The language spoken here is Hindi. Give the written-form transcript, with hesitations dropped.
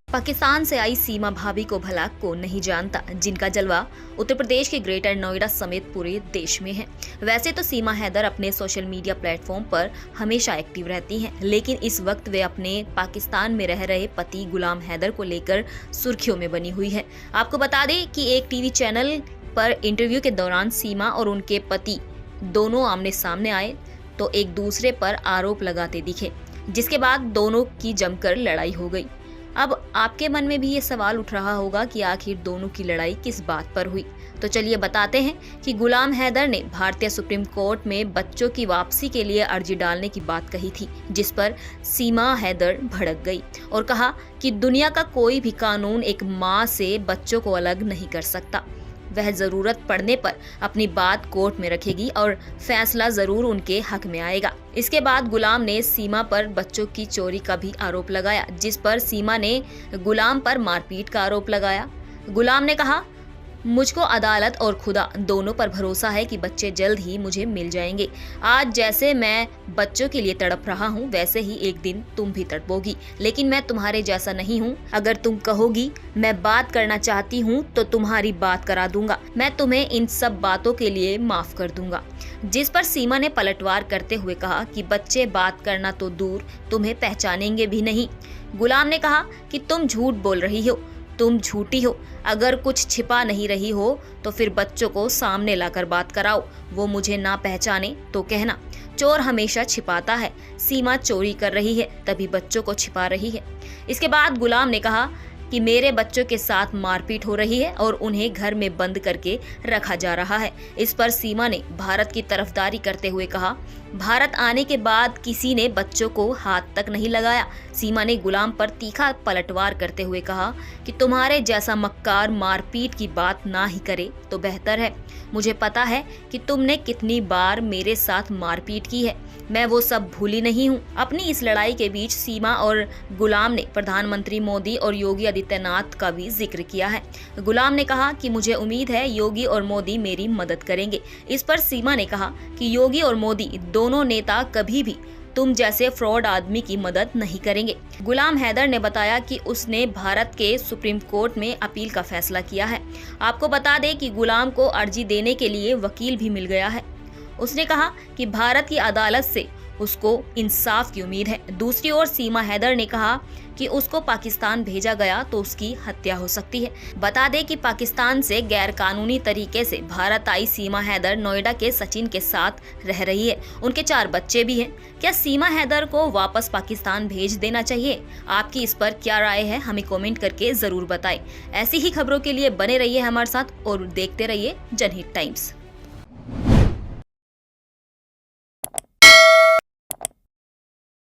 पाकिस्तान से आई सीमा भाभी को भला कौन नहीं जानता, जिनका जलवा उत्तर प्रदेश के ग्रेटर नोएडा समेत पूरे देश में है। वैसे तो सीमा हैदर अपने सोशल मीडिया प्लेटफॉर्म पर हमेशा एक्टिव रहती हैं, लेकिन इस वक्त वे अपने पाकिस्तान में रह रहे पति गुलाम हैदर को लेकर सुर्खियों में बनी हुई है। आपको बता दें कि एक टीवी चैनल पर इंटरव्यू के दौरान सीमा और उनके पति दोनों आमने सामने आए तो एक दूसरे पर आरोप लगाते दिखे, जिसके बाद दोनों की जमकर लड़ाई हो गई। अब आपके मन में भी ये सवाल उठ रहा होगा कि आखिर दोनों की लड़ाई किस बात पर हुई। तो चलिए बताते हैं कि गुलाम हैदर ने भारतीय सुप्रीम कोर्ट में बच्चों की वापसी के लिए अर्जी डालने की बात कही थी, जिस पर सीमा हैदर भड़क गई और कहा कि दुनिया का कोई भी कानून एक माँ से बच्चों को अलग नहीं कर सकता। वह जरूरत पड़ने पर अपनी बात कोर्ट में रखेगी और फैसला जरूर उनके हक में आएगा। इसके बाद गुलाम ने सीमा पर बच्चों की चोरी का भी आरोप लगाया, जिस पर सीमा ने गुलाम पर मारपीट का आरोप लगाया। गुलाम ने कहा, मुझको अदालत और खुदा दोनों पर भरोसा है कि बच्चे जल्द ही मुझे मिल जाएंगे। आज जैसे मैं बच्चों के लिए तड़प रहा हूँ, वैसे ही एक दिन तुम भी तड़पोगी, लेकिन मैं तुम्हारे जैसा नहीं हूँ। अगर तुम कहोगी मैं बात करना चाहती हूँ तो तुम्हारी बात करा दूंगा। मैं तुम्हें इन सब बातों के लिए माफ कर दूंगा। जिस पर सीमा ने पलटवार करते हुए कहा कि बच्चे बात करना तो दूर, तुम्हें पहचानेंगे भी नहीं। गुलाम ने कहा कि तुम झूठ बोल रही हो, तुम झूठी हो। अगर कुछ छिपा नहीं रही हो तो फिर बच्चों को सामने लाकर बात कराओ। वो मुझे ना पहचाने तो कहना। चोर हमेशा छिपाता है। सीमा चोरी कर रही है, तभी बच्चों को छिपा रही है। इसके बाद गुलाम ने कहा कि मेरे बच्चों के साथ मारपीट हो रही है और उन्हें घर में बंद करके रखा जा रहा है। इस पर सीमा ने भारत की तरफदारी करते हुए कहा, भारत आने के बाद किसी ने बच्चों को हाथ तक नहीं लगाया। सीमा ने गुलाम पर तीखा पलटवार करते हुए कहा कि तुम्हारे जैसा मक्कार मारपीट की बात ना ही करे तो बेहतर है। मुझे पता है कि तुमने कितनी बार मेरे साथ मारपीट की है, मैं वो सब भूली नहीं हूँ। अपनी इस लड़ाई के बीच सीमा और गुलाम ने प्रधानमंत्री मोदी और योगी आदित्यनाथ का भी जिक्र किया है। गुलाम ने कहा कि मुझे उम्मीद है योगी और मोदी मेरी मदद करेंगे। इस पर सीमा ने कहा कि योगी और मोदी दोनों नेता कभी भी तुम जैसे फ्रॉड आदमी की मदद नहीं करेंगे। गुलाम हैदर ने बताया कि उसने भारत के सुप्रीम कोर्ट में अपील का फैसला किया है। आपको बता दें कि गुलाम को अर्जी देने के लिए वकील भी मिल गया है। उसने कहा कि भारत की अदालत से उसको इंसाफ की उम्मीद है। दूसरी ओर सीमा हैदर ने कहा कि उसको पाकिस्तान भेजा गया तो उसकी हत्या हो सकती है। बता दें कि पाकिस्तान से गैर कानूनी तरीके से भारत आई सीमा हैदर नोएडा के सचिन के साथ रह रही है। उनके 4 बच्चे भी हैं। क्या सीमा हैदर को वापस पाकिस्तान भेज देना चाहिए? आपकी इस पर क्या राय है, हमें कमेंट करके जरूर बताएं। ऐसी ही खबरों के लिए बने रहिए हमारे साथ और देखते रहिए जनहित टाइम्स।